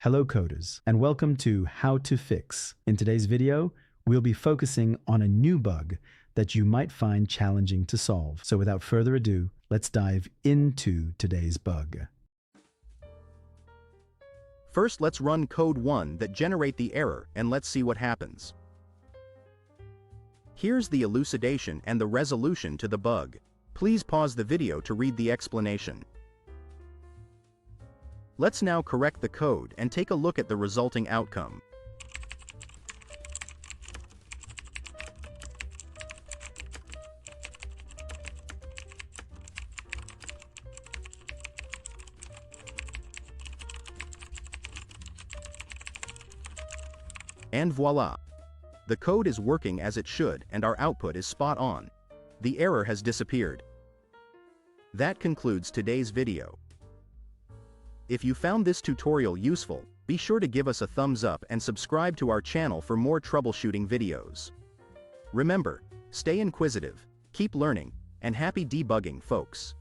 Hello coders, and welcome to How to Fix. In today's video, we'll be focusing on a new bug that you might find challenging to solve. So without further ado, let's dive into today's bug. First, let's run code 1 that generate the error and let's see what happens. Here's the elucidation and the resolution to the bug. Please pause the video to read the explanation. Let's now correct the code and take a look at the resulting outcome. And voila! The code is working as it should and our output is spot on. The error has disappeared. That concludes today's video. If you found this tutorial useful, be sure to give us a thumbs up and subscribe to our channel for more troubleshooting videos. Remember, stay inquisitive, keep learning, and happy debugging, folks.